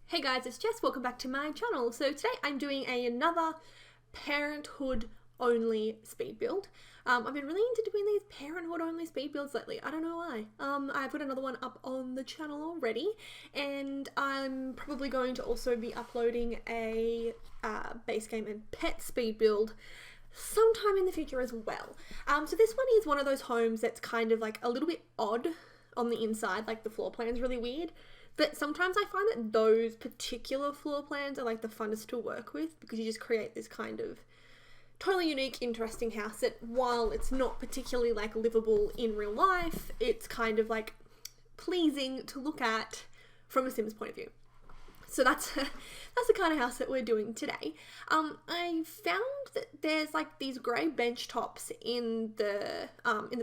Hey guys, it's Jess, welcome back to my channel. So today I'm doing another Parenthood only speed build. I've been really into doing these Parenthood only speed builds lately. I don't know why. I put another one up on the channel already, and I'm probably going to also be uploading a base game and pet speed build sometime in the future as well. So this one is one of those homes that's kind of like a little bit odd on the inside, like the floor plan's really weird. But sometimes I find that those particular floor plans are like the funnest to work with because you just create this kind of totally unique, interesting house that while it's not particularly like livable in real life, it's kind of like pleasing to look at from a Sims point of view. So that's the kind of house that we're doing today. I found that there's like these grey bench tops in the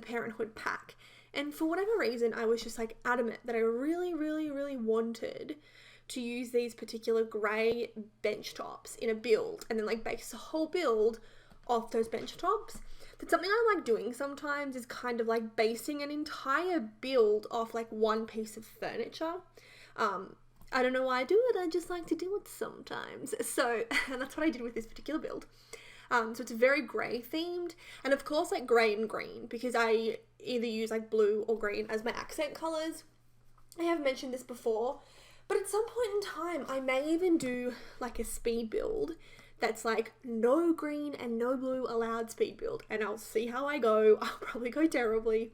Parenthood pack. And for whatever reason, I was just like adamant that I really wanted to use these particular grey bench tops in a build and then like base the whole build off those bench tops. That's something I like doing sometimes, is kind of like basing an entire build off like one piece of furniture. I don't know why I do it, I just like to do it sometimes. So that's what I did with this particular build. So it's very grey themed, and of course like grey and green, because I either use like blue or green as my accent colours. I have mentioned this before, but at some point in time I may even do like a speed build that's like no green and no blue allowed speed build, and I'll see how I go. I'll probably go terribly.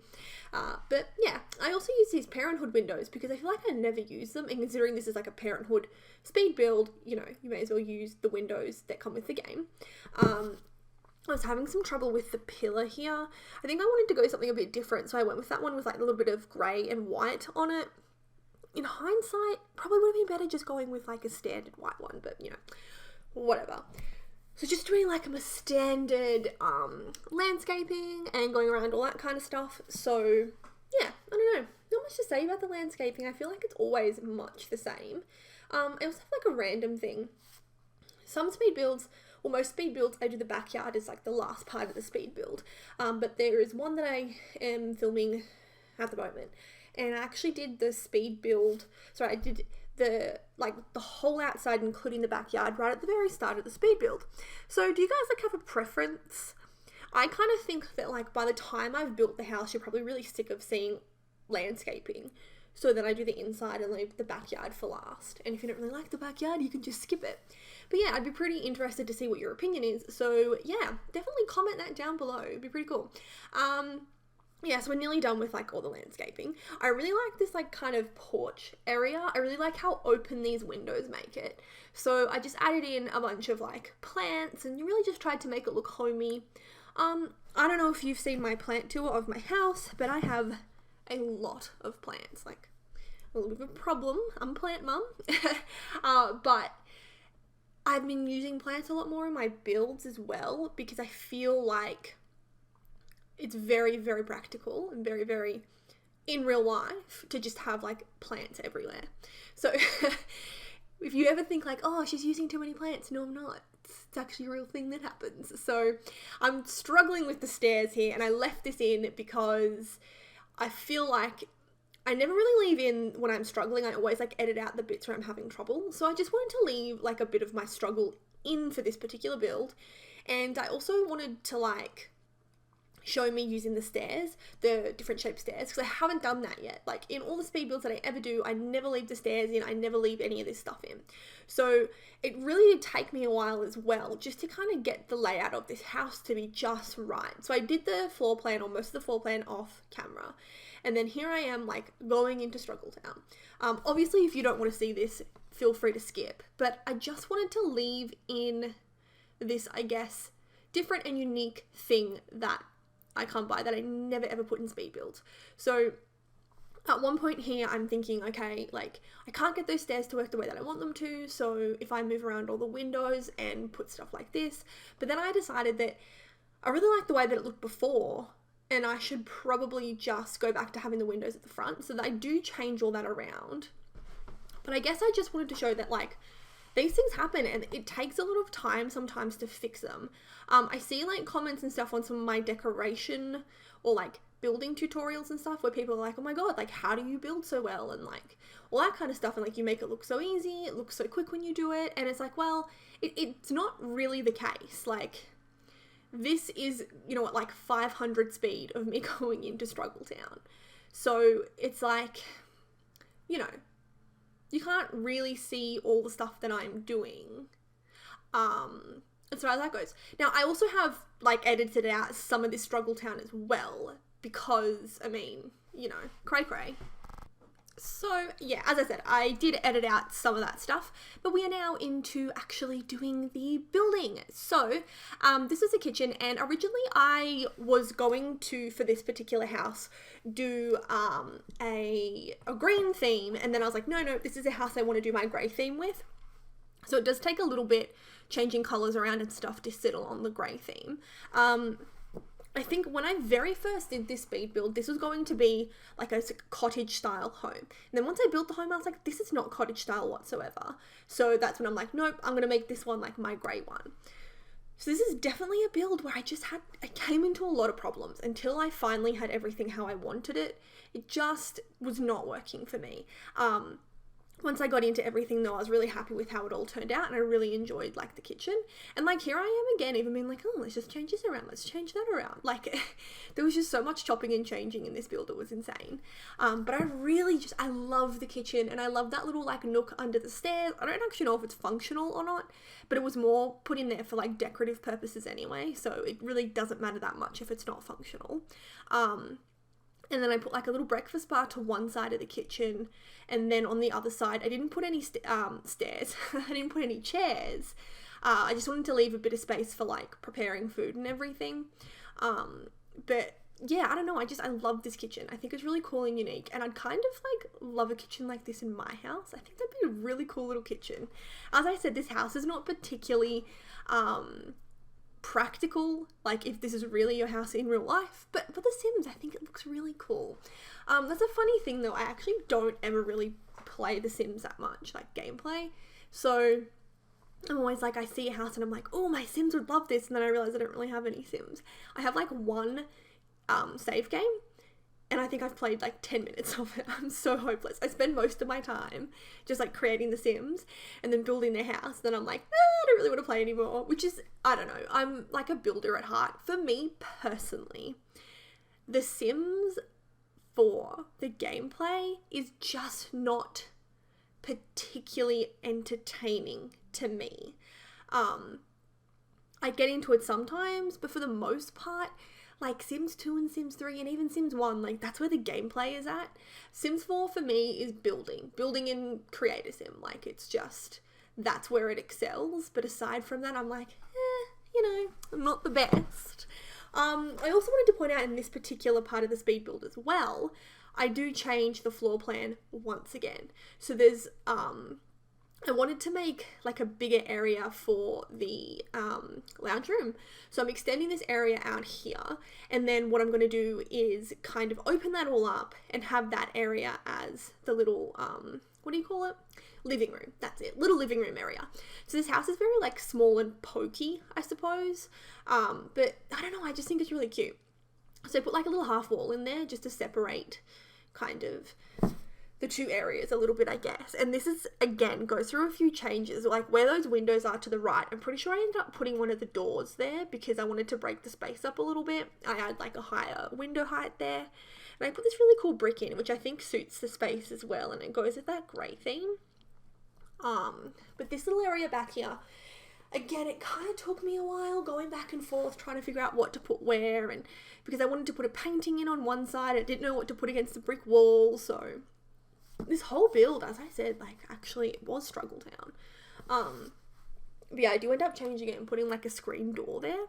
But yeah, I also use these Parenthood windows because I feel like I never use them, and considering this is like a Parenthood speed build, you know, you may as well use the windows that come with the game. I was having some trouble with the pillar here. I think I wanted to go something a bit different, so I went with that one with like a little bit of grey and white on it. In hindsight, probably would have been better just going with like a standard white one, but you know, whatever. So just doing like a standard landscaping and going around all that kind of stuff. So yeah, I don't know. Not much to say about the landscaping. I feel like it's always much the same. I also have like a random thing. Some speed builds, or most speed builds, I do the backyard as like the last part of the speed build. But there is one that I am filming at the moment, and I actually did the speed build. Sorry, I did the whole outside, including the backyard, right at the very start of the speed build. So do you guys like have a preference? I kind of think that like by the time I've built the house, you're probably really sick of seeing landscaping. So then I do the inside and leave the backyard for last. And if you don't really like the backyard, you can just skip it. But yeah, I'd be pretty interested to see what your opinion is. So yeah, definitely comment that down below. It'd be pretty cool. Yeah, so we're nearly done with like all the landscaping. I really like this like kind of porch area. I really like how open these windows make it. So I just added in a bunch of like plants and really just tried to make it look homey. I don't know if you've seen my plant tour of my house, but I have a lot of plants, like a little bit of a problem. I'm a plant mum. But I've been using plants a lot more in my builds as well, because I feel like it's very practical and very in real life to just have like plants everywhere. So if you ever think like, oh, she's using too many plants, no, I'm not. It's actually a real thing that happens. So I'm struggling with the stairs here, and I left this in because I feel like I never really leave in when I'm struggling. I always like edit out the bits where I'm having trouble. So I just wanted to leave like a bit of my struggle in for this particular build. And I also wanted to like show me using the stairs, the different shaped stairs, because I haven't done that yet. Like in all the speed builds that I ever do, I never leave the stairs in, I never leave any of this stuff in. So it really did take me a while as well, just to kind of get the layout of this house to be just right. So I did the floor plan, or most of the floor plan, off camera. And then here I am like going into Struggle Town. Obviously if you don't want to see this, feel free to skip, but I just wanted to leave in this, I guess, different and unique thing that I come by that I never ever put in speed builds. So at one point here, I'm thinking, okay, like I can't get those stairs to work the way that I want them to. So if I move around all the windows and put stuff like this, but then I decided that I really like the way that it looked before, and I should probably just go back to having the windows at the front. So that I do change all that around. But I guess I just wanted to show that like these things happen, and it takes a lot of time sometimes to fix them. I see like comments and stuff on some of my decoration or like building tutorials and stuff where people are like, oh my god, like how do you build so well, and like all that kind of stuff, and like you make it look so easy, it looks so quick when you do it, and it's like, well, it's not really the case. Like this is, you know what, like 500 speed of me going into Struggle Town. So it's like, you know, you can't really see all the stuff that I'm doing. As far as that goes. Now, I also have, like, edited out some of this Struggle Town as well, because, I mean, you know, cray-cray. So, yeah, as I said, I did edit out some of that stuff, but we are now into actually doing the building. So, this is a kitchen, and originally I was going to, for this particular house, do a green theme, and then I was like, no, this is a house I want to do my grey theme with. So it does take a little bit changing colours around and stuff to settle on the grey theme. I think when I very first did this speed build, this was going to be like a cottage style home. And then once I built the home, I was like, this is not cottage style whatsoever. So that's when I'm like, nope, I'm going to make this one like my grey one. So this is definitely a build where I came into a lot of problems until I finally had everything how I wanted it. It just was not working for me. Once I got into everything though, I was really happy with how it all turned out, and I really enjoyed like the kitchen. And like here I am again, even being like, oh, let's just change this around, let's change that around. Like there was just so much chopping and changing in this build, it was insane. But I love the kitchen, and I love that little like nook under the stairs. I don't actually know if it's functional or not, but it was more put in there for like decorative purposes anyway, so it really doesn't matter that much if it's not functional. And then I put like a little breakfast bar to one side of the kitchen, and then on the other side, I didn't put any stairs. I didn't put any chairs. I just wanted to leave a bit of space for like preparing food and everything. But yeah, I don't know. I love this kitchen. I think it's really cool and unique, and I'd kind of like love a kitchen like this in my house. I think that'd be a really cool little kitchen. As I said, this house is not particularly practical, like if this is really your house in real life, but for The Sims, I think it looks really cool. That's a funny thing though, I actually don't ever really play The Sims that much, like gameplay, so I'm always like, I see a house and I'm like, oh, my Sims would love this, and then I realize I don't really have any Sims. I have like one save game, and I think I've played like 10 minutes of it. I'm so hopeless. I spend most of my time just like creating the Sims and then building their house. Then I'm like, I don't really want to play anymore, which is, I don't know. I'm like a builder at heart. For me personally, The Sims 4, the gameplay is just not particularly entertaining to me. I get into it sometimes, but for the most part, like Sims 2 and Sims 3 and even Sims 1, like that's where the gameplay is at. Sims 4 for me is building in Creator Sim. Like it's just, that's where it excels. But aside from that, I'm like, you know, I'm not the best. I also wanted to point out in this particular part of the speed build as well, I do change the floor plan once again. So there's, I wanted to make like a bigger area for the lounge room. So I'm extending this area out here, and then what I'm going to do is kind of open that all up and have that area as the little, what do you call it? Living room. That's it. Little living room area. So this house is very like small and pokey, I suppose. But I don't know, I just think it's really cute. So I put like a little half wall in there just to separate kind of the two areas a little bit, I guess. And this is, again, goes through a few changes, like where those windows are to the right. I'm pretty sure I ended up putting one of the doors there because I wanted to break the space up a little bit. I had like a higher window height there. And I put this really cool brick in, which I think suits the space as well. And it goes with that grey theme. But this little area back here, again, it kind of took me a while going back and forth trying to figure out what to put where. And because I wanted to put a painting in on one side, I didn't know what to put against the brick wall, so this whole build, as I said, like actually it was Struggle Town. But yeah, I do end up changing it and putting like a screen door there.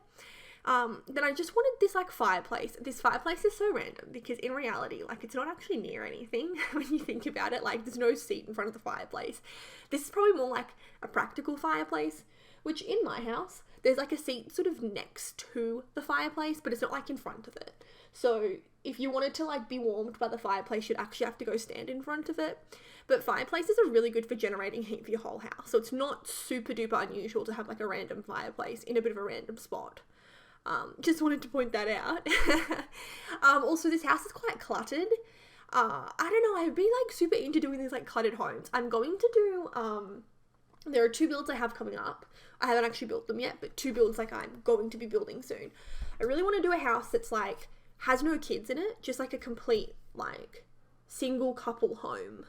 Then I just wanted this like fireplace. This fireplace is so random because in reality, like it's not actually near anything when you think about it. Like there's no seat in front of the fireplace. This is probably more like a practical fireplace, which in my house, there's like a seat sort of next to the fireplace, but it's not like in front of it. So if you wanted to like be warmed by the fireplace, you'd actually have to go stand in front of it. But fireplaces are really good for generating heat for your whole house. So it's not super duper unusual to have like a random fireplace in a bit of a random spot. Just wanted to point that out. Also, this house is quite cluttered. I don't know, I'd be like super into doing these like cluttered homes. I'm going to do, there are 2 builds I have coming up. I haven't actually built them yet, but 2 builds like I'm going to be building soon. I really want to do a house that's like, has no kids in it, just like a complete like single couple home.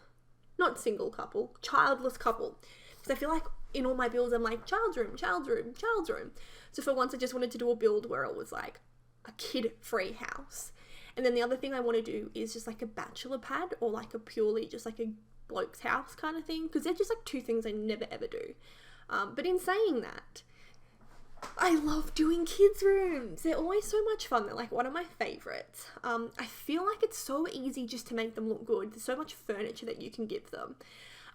Not single couple, childless couple. Because I feel like in all my builds, I'm like, child's room, child's room, child's room. So for once, I just wanted to do a build where it was like a kid-free house. And then the other thing I want to do is just like a bachelor pad or like a purely just like a bloke's house kind of thing. Because they're just like 2 things I never ever do. But in saying that, I love doing kids' rooms. They're always so much fun. They're like one of my favorites. I feel like it's so easy just to make them look good. There's so much furniture that you can give them.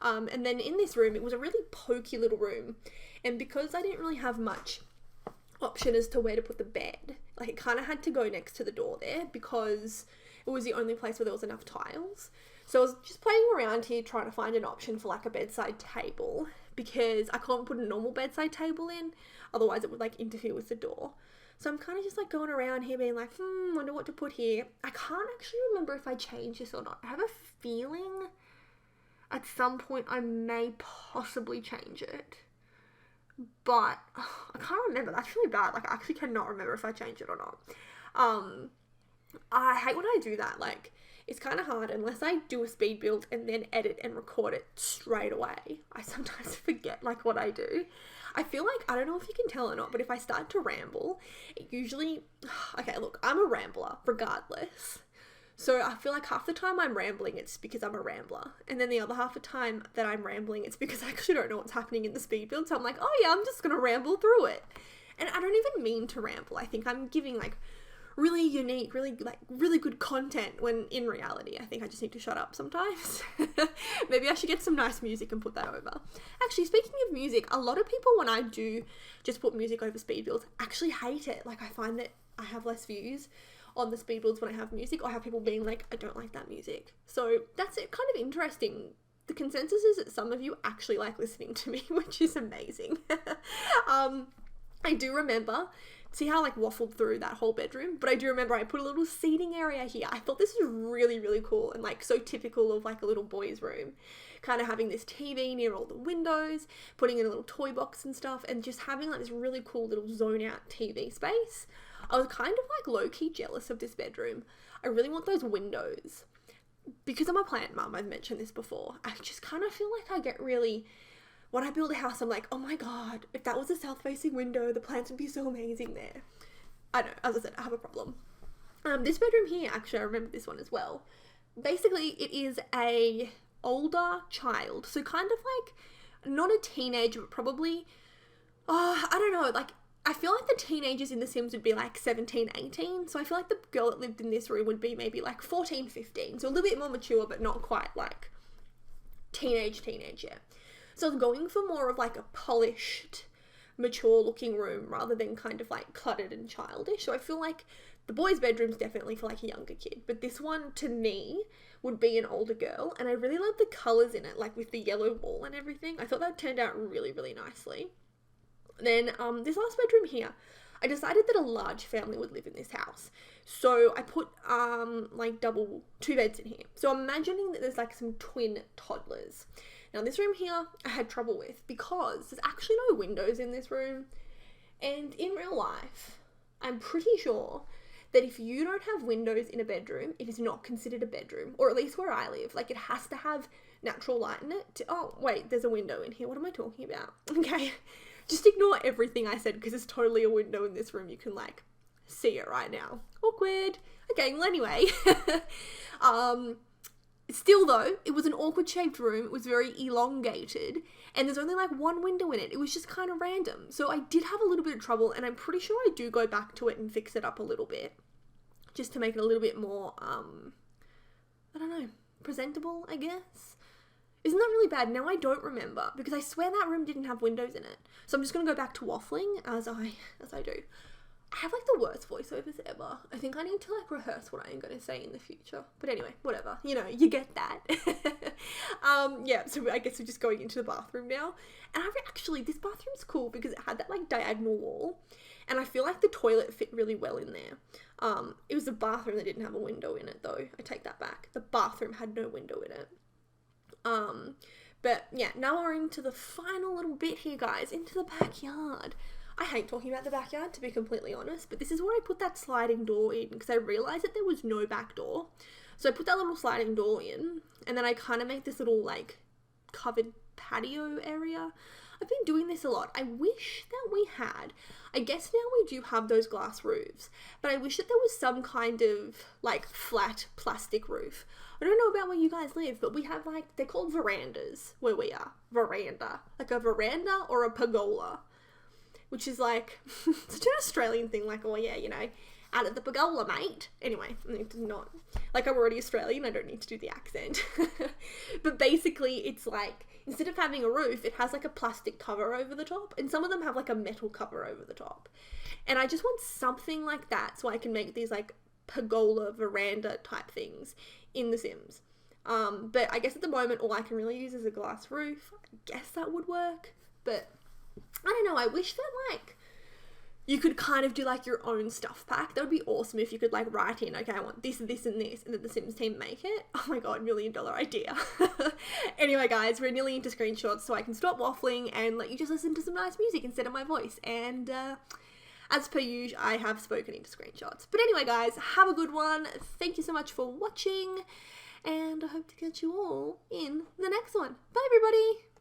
And then in this room, it was a really pokey little room. And because I didn't really have much option as to where to put the bed, like it kind of had to go next to the door there because it was the only place where there was enough tiles. So I was just playing around here trying to find an option for like a bedside table because I can't put a normal bedside table in, otherwise it would like interfere with the door. So I'm kind of just like going around here being like, wonder what to put here. I can't actually remember if I changed this or not. I have a feeling at some point I may possibly change it. But I can't remember. That's really bad. Like I actually cannot remember if I changed it or not. I hate when I do that. Like it's kind of hard unless I do a speed build and then edit and record it straight away. I sometimes forget like what I do. I feel like, I don't know if you can tell or not, but if I start to ramble, it usually, okay, look, I'm a rambler regardless. So I feel like half the time I'm rambling, it's because I'm a rambler. And then the other half the time that I'm rambling, it's because I actually don't know what's happening in the speed build. So I'm like, oh yeah, I'm just going to ramble through it. And I don't even mean to ramble. I think I'm giving like really unique, really good content when in reality, I think I just need to shut up sometimes. Maybe I should get some nice music and put that over. Actually, speaking of music, a lot of people when I do just put music over speed builds actually hate it. Like I find that I have less views on the speed builds when I have music, or I have people being like, I don't like that music. So that's it, kind of interesting. The consensus is that some of you actually like listening to me, which is amazing. I do remember, see how I like waffled through that whole bedroom, but I do remember I put a little seating area here. I thought this was really, really cool and like so typical of like a little boy's room. Kind of having this TV near all the windows, putting in a little toy box and stuff, and just having like this really cool little zone out TV space. I was kind of like low-key jealous of this bedroom. I really want those windows. Because I'm a plant mum, I've mentioned this before, I just kind of feel like I get really, when I build a house, I'm like, oh my god, if that was a south-facing window, the plants would be so amazing there. I know, as I said, I have a problem. This bedroom here, actually, I remember this one as well. Basically, it is a older child. So kind of like, not a teenager, but probably, I don't know, like, I feel like the teenagers in The Sims would be like 17, 18. So I feel like the girl that lived in this room would be maybe like 14, 15. So a little bit more mature, but not quite like teenage, yeah. So I was going for more of like a polished, mature looking room rather than kind of like cluttered and childish. So I feel like the boys' bedroom's definitely for like a younger kid. But this one, to me, would be an older girl. And I really love the colours in it, like with the yellow wall and everything. I thought that turned out really, really nicely. Then this last bedroom here, I decided that a large family would live in this house. So I put like 2 beds in here. So I'm imagining that there's like some twin toddlers. Now this room here I had trouble with because there's actually no windows in this room. And in real life, I'm pretty sure that if you don't have windows in a bedroom, it is not considered a bedroom. Or at least where I live. Like it has to have natural light in it. Oh, wait, there's a window in here. What am I talking about? Okay. Just ignore everything I said because there's totally a window in this room. You can like see it right now. Awkward. Okay, well anyway. Still though, it was an awkward shaped room. It was very elongated and there's only like 1 window in it. It was just kind of random. So I did have a little bit of trouble and I'm pretty sure I do go back to it and fix it up a little bit. Just to make it a little bit more, I don't know, presentable, I guess. Isn't that really bad? Now I don't remember because I swear that room didn't have windows in it. So I'm just going to go back to waffling as I do. I have like the worst voiceovers ever. I think I need to like rehearse what I am going to say in the future. But anyway, whatever. You know, you get that. Yeah, so I guess we're just going into the bathroom now. And this bathroom's cool because it had that like diagonal wall. And I feel like the toilet fit really well in there. It was the bathroom that didn't have a window in it though. I take that back. The bathroom had no window in it. But yeah, now we're into the final little bit here, guys, into the backyard. I hate talking about the backyard, to be completely honest, but this is where I put that sliding door in because I realised that there was no back door. So I put that little sliding door in, and then I kind of make this little, like, covered patio area. I've been doing this a lot. I wish that we had, I guess now we do have those glass roofs, but I wish that there was some kind of, like, flat plastic roof. I don't know about where you guys live, but we have, like, they're called verandas where we are. Veranda. Like a veranda or a pergola. Which is like, such an Australian thing, like, oh yeah, you know, out of the pergola, mate. Anyway, it's not, like, I'm already Australian, I don't need to do the accent. But basically, it's like, instead of having a roof, it has like a plastic cover over the top, and some of them have like a metal cover over the top. And I just want something like that so I can make these like pergola, veranda type things in The Sims. But I guess at the moment, all I can really use is a glass roof. I guess that would work, but I don't know, I wish that, like, you could kind of do, like, your own stuff pack. That would be awesome if you could, like, write in, okay, I want this, this, and this, and then the Sims team make it. Oh my god, $1 million idea. Anyway, guys, we're nearly into screenshots, so I can stop waffling and let you just listen to some nice music instead of my voice. And, as per usual, I have spoken into screenshots. But anyway, guys, have a good one. Thank you so much for watching, and I hope to catch you all in the next one. Bye, everybody!